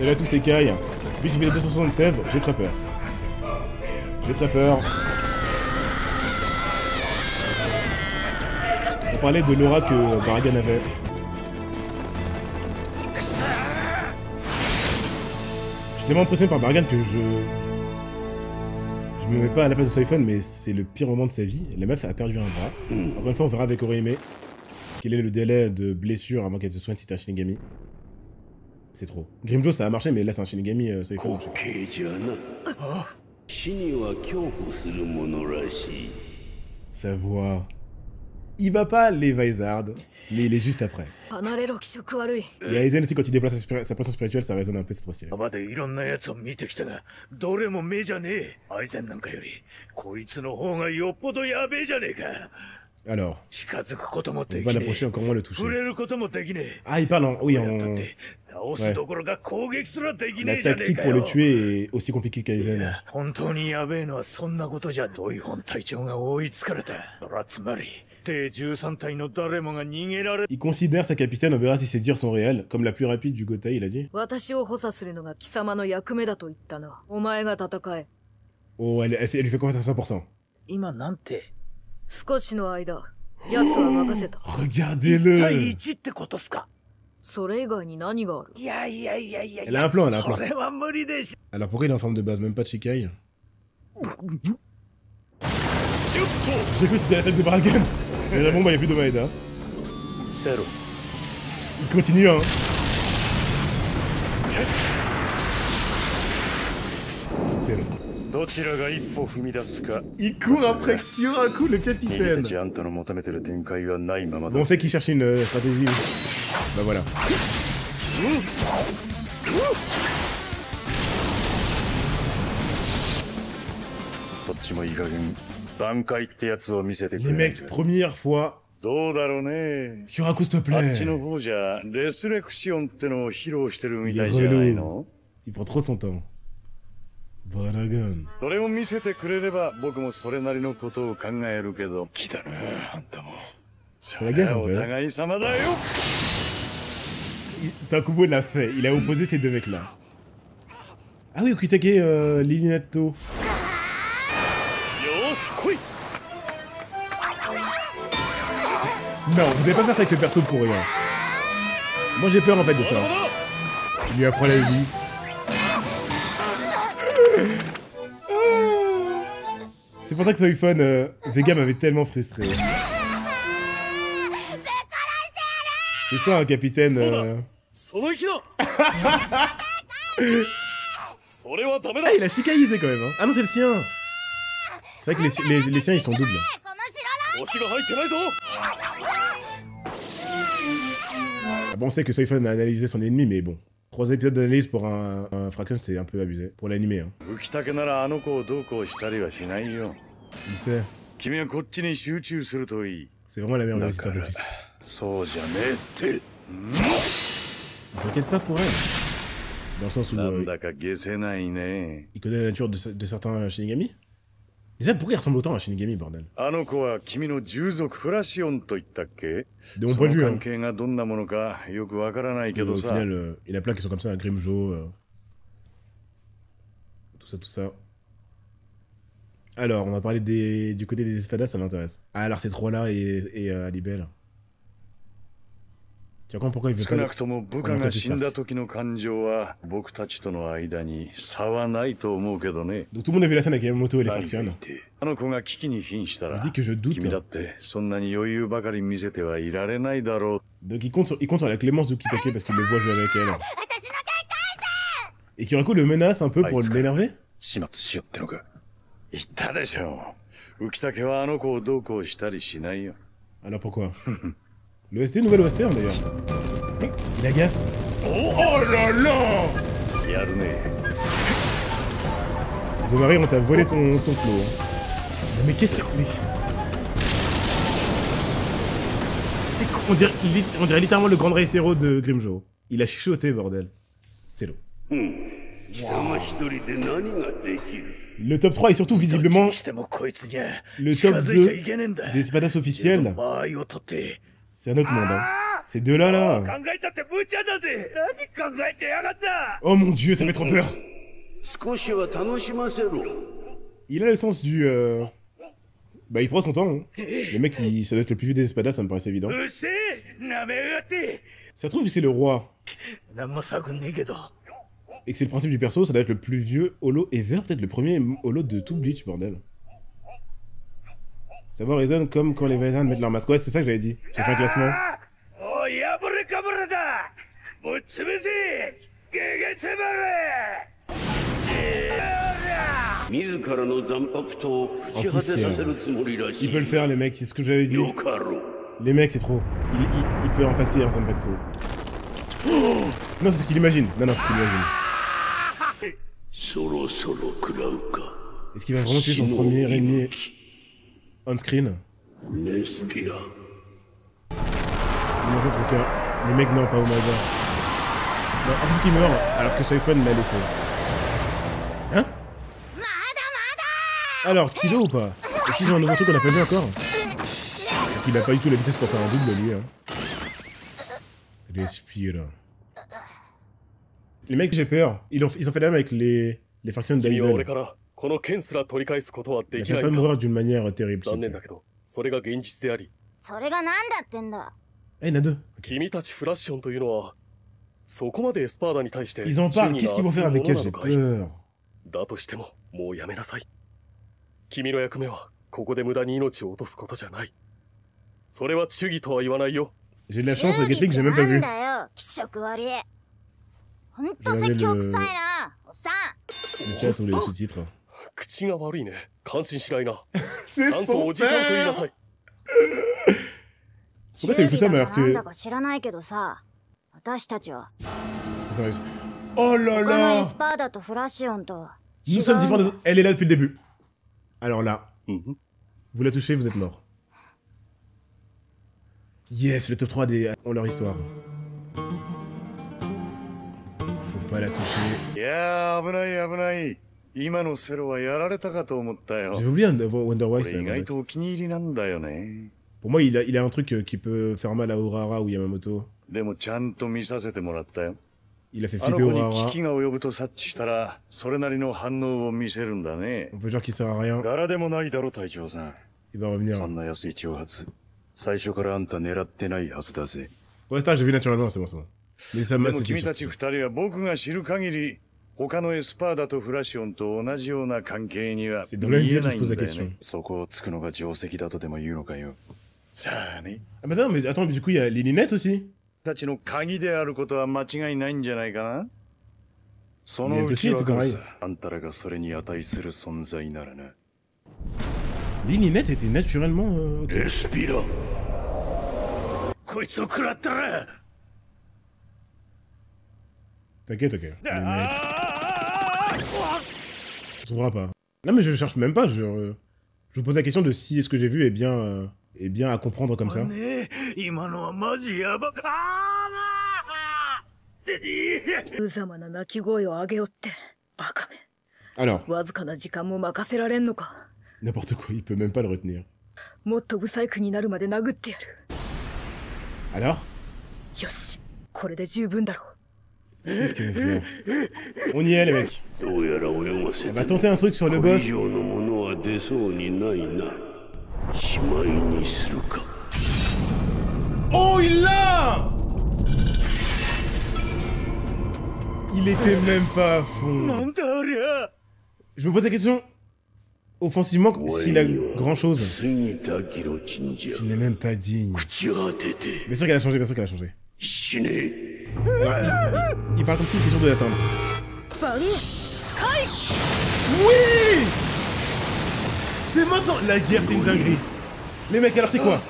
Salut à tous, c'est Kai. Puis j'ai mis le 276, j'ai très peur. J'ai très peur. On parlait de l'aura que Baragan avait. J'étais tellement impressionné par Baragan que je me mets pas à la place de Soifon, mais c'est le pire moment de sa vie. La meuf a perdu un bras. Encore une fois, on verra avec Orihime quel est le délai de blessure avant qu'elle se soigne si t'es un Shinigami. C'est trop. Grimjo ça a marché, mais là c'est un Shinigami, Soifon. Sa voix. Il va pas les Vizard, mais il est juste après. Et Aizen aussi, quand il déplace sa pression spirituelle, ça résonne un peu, c'est trop stylé. Alors, on va l'approcher encore moins le toucher. Ah, il parle en... Oui, en... Ouais. La tactique pour le tuer est aussi compliquée qu'Aizen. Il considère sa capitaine, on verra si ses dires sont réels, comme la plus rapide du Gotai, il a dit. Oh, elle lui fait confiance à 100%. Regardez-le. Elle a un plan, elle a un plan. Alors pourquoi il est en forme de base, même pas de Shikai? J'ai cru que c'était la tête de Baragan. Mais bon, bah y'a plus de Maeda. Il continue, hein. Zero. Il court après Kyoraku, le capitaine. Bon, on sait qu'il cherche une stratégie. Bah voilà. Les mecs, première fois. Kyoraku, s'il te plaît. Il est relou. Il prend trop son temps. Baragan. C'est la guerre, en fait. Takubo l'a fait. Il a opposé ces deux mecs-là. Ah oui, Okitake Linato. Non, vous devez pas faire ça avec ce perso pour rien. Moi j'ai peur en fait de ça. Il lui apprend la vie. C'est pour ça que Soifon, Vega m'avait tellement frustré. C'est ça un capitaine. Ah, il a chicaïsé quand même. Hein. Ah non, c'est le sien. C'est vrai que les siens ils sont doubles. Ah bon, on sait que Soifon a analysé son ennemi, mais bon. 3 épisodes d'analyse pour un Fraction, c'est un peu abusé. Pour l'animé, hein. Il sait. C'est vraiment la meilleure visite de il s'inquiète pas pour elle. Dans le sens où... il connaît la nature de certains Shinigami. Déjà, pourquoi il ressemble autant à un Shinigami, bordel? De mon point de vue, hein. Au final, il y en a plein qui sont comme ça, Grimjo, tout ça. Alors, on va parler du côté des espadas, ça m'intéresse. Ah, alors ces trois-là et Alibel. Tu vois pourquoi il veut pas... Donc tout le monde a vu la scène avec Yamamoto et les Fractions. Il dit que je doute. Donc il compte sur la clémence de Kitake parce qu'il le voit jouer avec elle. Et Kyoraku le menace un peu pour l'énerver. Alors pourquoi? L'OST, nouvelle OST d'ailleurs. Il agace. Oh là là! Zomari, on t'a volé ton flow. Hein. Non mais qu'est-ce que... On dirait littéralement le grand Raicero de Grimjo. Il a chuchoté, bordel. C'est l'eau. Wow. Le top 3 est surtout visiblement le top 2 des espadas officiels. C'est un autre monde, hein. Ces deux-là, là. Oh mon dieu, ça fait trop peur. Il a le sens du... Bah, il prend son temps. Hein. Le mec, ça doit être le plus vieux des espadas, ça me paraissait évident. Ça trouve que c'est le roi. Et que c'est le principe du perso, ça doit être le plus vieux holo ever, peut-être le premier holo de tout Bleach, bordel. Savoir résonne comme quand les Vaisans mettent leur masque. Ouais, c'est ça que j'avais dit. J'ai fait un classement. Il peut le faire, les mecs, c'est ce que j'avais dit. Les mecs, c'est trop. Il peut impacter un Zanpakuto. Oh non, c'est ce qu'il imagine. Non, c'est ce qu'il imagine. Est-ce qu'il va vraiment tuer son premier ennemi on-screen? Les mecs, non, pas Omega. Non, en plus qu'il meurt, alors que Soifon l'a laissé. Hein? Alors, Kido ou pas? Est-ce qu'ils ont un nouveau truc qu'on a pas vu encore? Il a pas du tout la vitesse pour faire un double, lui, hein. Respire. Les mecs, j'ai peur. Ils ont fait la même avec les factions de Daibel. Il va pas mourir d'une manière terrible. Eh, Nado. Ils en parlent, qu'est-ce qu'ils vont faire avec elle? J'ai peur. J'ai de la chance, Gatling, j'ai même pas vu. J'avais le chat ou les sous-titres. C'est son père. Pourquoi ça lui fait ça alors que... C'est sérieux. Oh là là. Nous sommes différents des autres. Elle est là depuis le début. Alors là, vous la touchez, vous êtes mort. Yes, le top 3 des... ont leur histoire. Faut pas la toucher. J'avais oublié Wonder Wise. Pour moi, il a un truc qui peut faire mal à Urara ou Yamamoto. Il a fait flipper Urara. On peut dire qu'il sert à rien. Il va revenir. Ouais, ça, j'ai vu naturellement, c'est bon. Mais ça m'a... C'est déjà bien que je pose la question. Ah bah non, mais attends, mais du coup, il y a les Ninette aussi. Ninette aussi était pareil. Les Ninette était naturellement... okay. T'inquiète, ok. Tu trouveras pas. Non mais je cherche même pas, je vous pose la question de si ce que j'ai vu est bien à comprendre comme ça. Alors. N'importe quoi, il peut même pas le retenir. Alors? Qu'est-ce qu'il veut faire? On y est les mecs. Elle va tenter un truc sur le boss. Oh, il l'a! Il était même pas à fond. Je me pose la question. Offensivement, s'il a grand chose. Je n'ai même pas digne. Bien sûr qu'elle a changé, bien sûr qu'elle a changé. Alors, il parle comme si il était sûr de l'atteindre. Oui! C'est maintenant! La guerre, c'est une dinguerie. Les mecs, alors c'est quoi?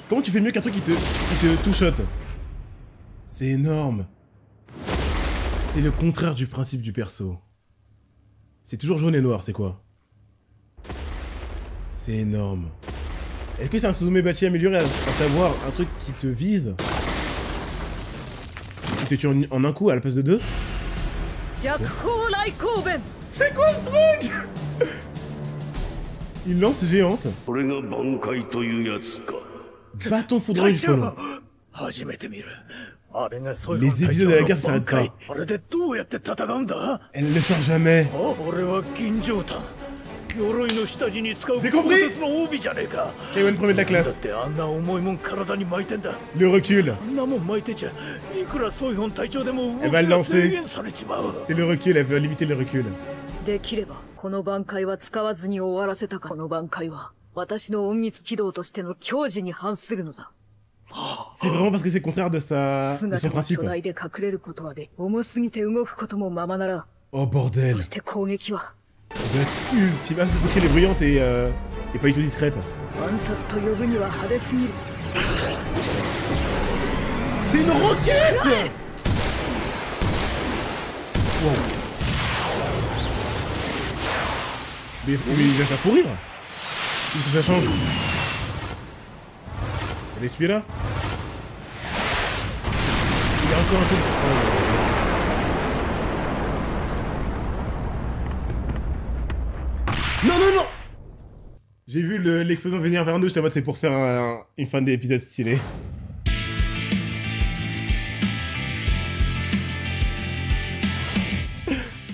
Comment tu fais mieux qu'un truc qui te two-shot? C'est énorme. C'est le contraire du principe du perso. C'est toujours jaune et noir, c'est quoi? C'est énorme. Est-ce que c'est un Suzume Bachi amélioré, à savoir un truc qui te vise? Qui te tue en un coup à la place de deux? C'est quoi ce truc? Il lance géante. Bâton foudroyant. Les épisodes de la guerre s'arrêtent pas. Elle ne le change jamais. J'ai compris. Kaiwan premier de la classe. Le recul. Elle va le lancer. C'est le recul, elle veut limiter le recul. C'est vraiment parce que c'est le contraire de son principe. Oh bordel. Il va se parce qu'elle est bruyante et pas du tout discrète. C'est une roquette. Wow. Mais il va faire pourrir. Qu'est-ce que ça change? Elle est celui-là. Il y a encore un truc. Non, non, non. J'ai vu l'explosion venir vers nous, j'étais en mode c'est pour faire une fin d'épisode stylée.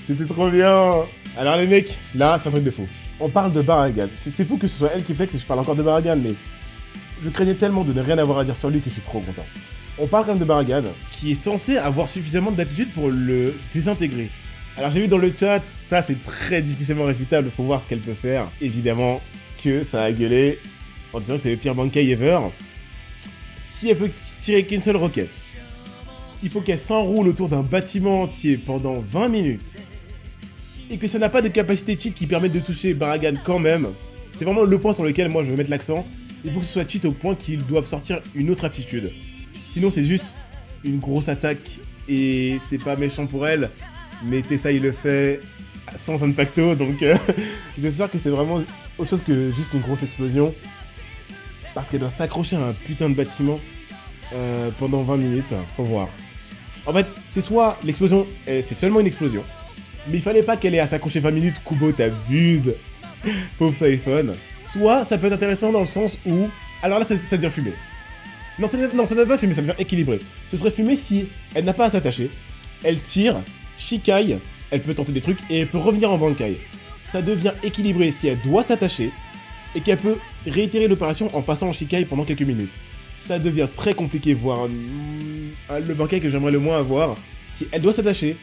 C'était trop bien. Alors les mecs, là c'est un truc de fou. On parle de Baragan. C'est fou que ce soit elle qui flex et je parle encore de Baragan, mais je craignais tellement de ne rien avoir à dire sur lui que je suis trop content. On parle quand même de Baragan, qui est censé avoir suffisamment d'aptitude pour le désintégrer. Alors j'ai vu dans le chat, ça c'est très difficilement réfutable, faut voir ce qu'elle peut faire. Évidemment que ça a gueulé en disant que c'est le pire Bankai ever. Si elle peut tirer qu'une seule roquette, il faut qu'elle s'enroule autour d'un bâtiment entier pendant 20 minutes, et que ça n'a pas de capacité cheat qui permette de toucher Baragan quand même, c'est vraiment le point sur lequel moi je veux mettre l'accent. Il faut que ce soit cheat au point qu'ils doivent sortir une autre aptitude. Sinon c'est juste une grosse attaque, et c'est pas méchant pour elle. Mais Tessa il le fait sans impacto, donc j'espère que c'est vraiment autre chose que juste une grosse explosion. Parce qu'elle doit s'accrocher à un putain de bâtiment pendant 20 minutes, faut voir. En fait, c'est soit l'explosion, c'est seulement une explosion, mais il fallait pas qu'elle ait à s'accrocher 20 minutes, Kubo t'abuses, pauvre iPhone. Soit ça peut être intéressant dans le sens où, alors là ça devient fumé. Non, ça ne devient pas fumé, ça devient équilibré. Ce serait fumé si elle n'a pas à s'attacher, elle tire, Shikai, elle peut tenter des trucs et elle peut revenir en Bankai. Ça devient équilibré si elle doit s'attacher et qu'elle peut réitérer l'opération en passant en Shikai pendant quelques minutes. Ça devient très compliqué, voire le Bankai que j'aimerais le moins avoir. Si elle doit s'attacher,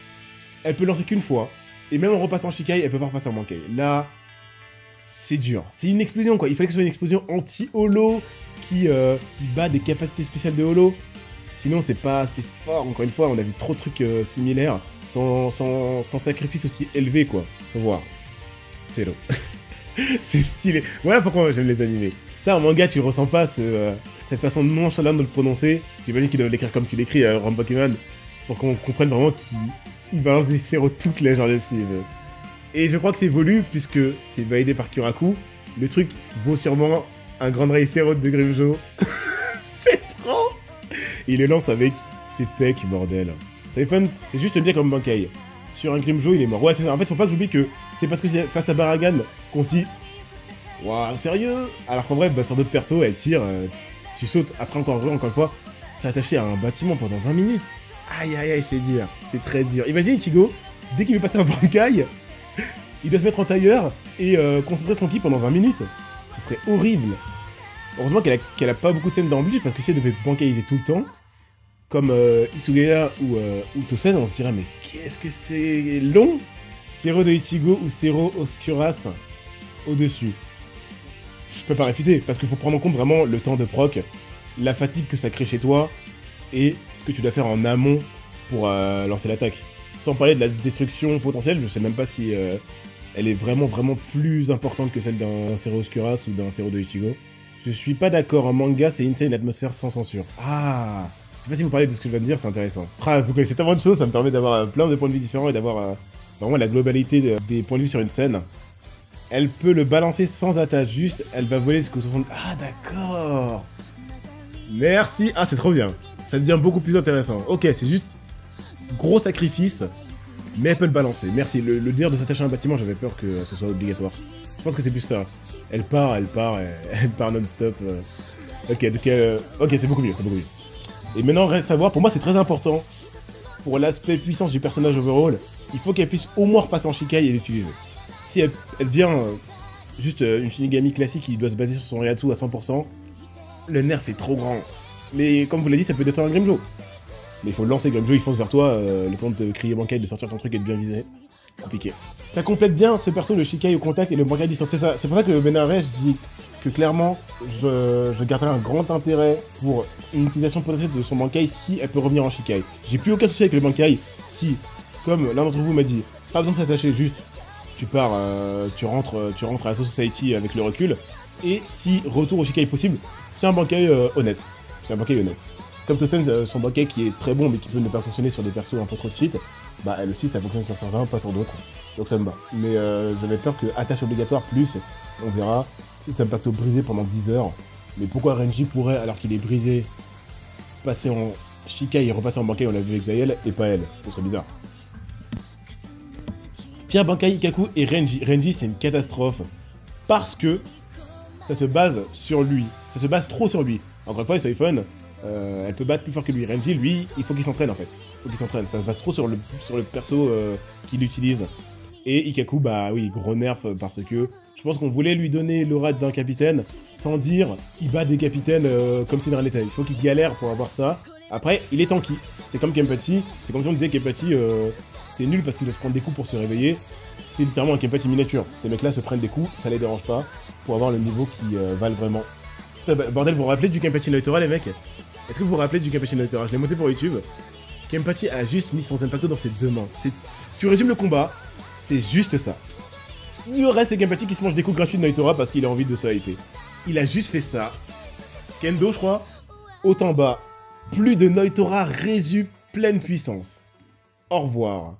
elle peut lancer qu'une fois et même en repassant en Shikai, elle peut pas repasser en Bankai. Là, c'est dur. C'est une explosion quoi, il fallait que ce soit une explosion anti-holo qui bat des capacités spéciales de holo. Sinon, c'est pas assez fort. Encore une fois, on a vu trop de trucs similaires sans sacrifice aussi élevé, quoi. Faut voir. C'est low. C'est stylé. Voilà pourquoi j'aime les animés. Ça, en manga, tu ressens pas cette façon nonchalante de le prononcer. J'imagine qu'ils doivent l'écrire comme tu l'écris, Rampokémon, pour qu'on comprenne vraiment qu'il balance des zéros toute la journée s'il veut. Et je crois que c'est voulu, puisque c'est validé par Kuraku. Le truc vaut sûrement un Grand Racer de Grimjo. C'est trop. Il le lance avec ses pecs, bordel. Siphon, c'est juste bien comme Bankai. Sur un Grimjo, il est mort. Ouais, c'est ça. En fait, faut pas que j'oublie que c'est parce que c'est face à Baragan qu'on se dit waouh, sérieux? Alors qu'en vrai, bah, sur d'autres persos, elle tire, tu sautes, après encore une fois, s'attacher à un bâtiment pendant 20 minutes. Aïe aïe aïe, c'est dur. C'est très dur. Imagine Ichigo, dès qu'il veut passer un Bankai, il doit se mettre en tailleur et concentrer son ki pendant 20 minutes. Ce serait horrible. Heureusement qu'elle a pas beaucoup de scènes d'embûches, parce que si elle devait bankaiser tout le temps, comme Isugaya ou Tosen, on se dirait mais qu'est-ce que c'est long. Zero de Ichigo ou Zero Oscuras au-dessus. Je peux pas réfuter, parce qu'il faut prendre en compte vraiment le temps de proc, la fatigue que ça crée chez toi, et ce que tu dois faire en amont pour lancer l'attaque. Sans parler de la destruction potentielle, je sais même pas si elle est vraiment plus importante que celle d'un Zero Oscuras ou d'un Zero de Ichigo. Je suis pas d'accord, en manga c'est insane l'atmosphère sans censure. Ah, je sais pas si vous parlez de ce que je viens de dire, c'est intéressant. Ah, vous connaissez tellement de choses, ça me permet d'avoir plein de points de vue différents et d'avoir vraiment la globalité des points de vue sur une scène. Elle peut le balancer sans attache, juste elle va voler jusqu'au 60... Ah d'accord. Merci, ah c'est trop bien. Ça devient beaucoup plus intéressant. Ok, c'est juste gros sacrifice, mais elle peut le balancer. Merci, le dire de s'attacher à un bâtiment, j'avais peur que ce soit obligatoire. Je pense que c'est plus ça. Elle part non-stop. Ok, donc ok, c'est beaucoup mieux, c'est beaucoup mieux. Et maintenant, reste à savoir, pour moi c'est très important, pour l'aspect puissance du personnage overall, il faut qu'elle puisse au moins repasser en Shikai et l'utiliser. Si elle devient juste une Shinigami classique qui doit se baser sur son Reiatsu à 100%, le nerf est trop grand. Mais comme vous l'avez dit, ça peut détruire un Grimmjow. Mais il faut le lancer, Grimmjow il fonce vers toi, le temps de te crier Bankai, de sortir ton truc et de bien viser. Compliqué. Ça complète bien ce perso, le Shikai au contact et le Bankai distance. C'est ça. C'est pour ça que Benare, je dis que clairement, je garderai un grand intérêt pour une utilisation potentielle de son Bankai si elle peut revenir en Shikai. J'ai plus aucun souci avec le Bankai si, comme l'un d'entre vous m'a dit, pas besoin de s'attacher, juste tu pars, tu rentres à la Society avec le recul, et si retour au Shikai possible, c'est un Bankai honnête. C'est un Bankai honnête. Comme Tosen, son Bankai qui est très bon mais qui peut ne pas fonctionner sur des persos un peu trop cheat, bah elle aussi ça fonctionne sur certains, pas sur d'autres. Donc ça me va. Mais j'avais peur que attache obligatoire plus, on verra, si ça Impacto brisé pendant 10 heures. Mais pourquoi Renji pourrait, alors qu'il est brisé, passer en Shikai et repasser en Bankai, on l'a vu avec Zael, et pas elle. Ce serait bizarre. Pierre Bankai, Ikaku et Renji. Renji c'est une catastrophe. Parce que ça se base sur lui. Ça se base trop sur lui. Encore une fois, c'est fun. Elle peut battre plus fort que lui. Renji, lui, il faut qu'il s'entraîne en fait. Il faut qu'il s'entraîne. Ça se base trop sur le perso qu'il utilise. Et Ikaku, bah oui, gros nerf parce que je pense qu'on voulait lui donner l'aura d'un capitaine sans dire il bat des capitaines comme si de rien n'était. Il faut qu'il galère pour avoir ça. Après, il est tanky. C'est comme Kenpachi. C'est comme si on disait Kenpachi, c'est nul parce qu'il doit se prendre des coups pour se réveiller. C'est littéralement un Kenpachi miniature. Ces mecs-là se prennent des coups, ça les dérange pas pour avoir le niveau qui valent vraiment. Putain, bordel, vous vous rappelez du Kenpachi Noitora, les mecs? Est-ce que vous vous rappelez du Kenpachi Noitora? Je l'ai monté pour YouTube. Kenpachi a juste mis son Zanpakuto dans ses deux mains. Tu résumes le combat, c'est juste ça. Le reste, c'est Kenpachi qui se mange des coups gratuits de Noitora parce qu'il a envie de se hyper. Il a juste fait ça. Kendo, je crois, haut en bas. Plus de Noitora résu pleine puissance. Au revoir.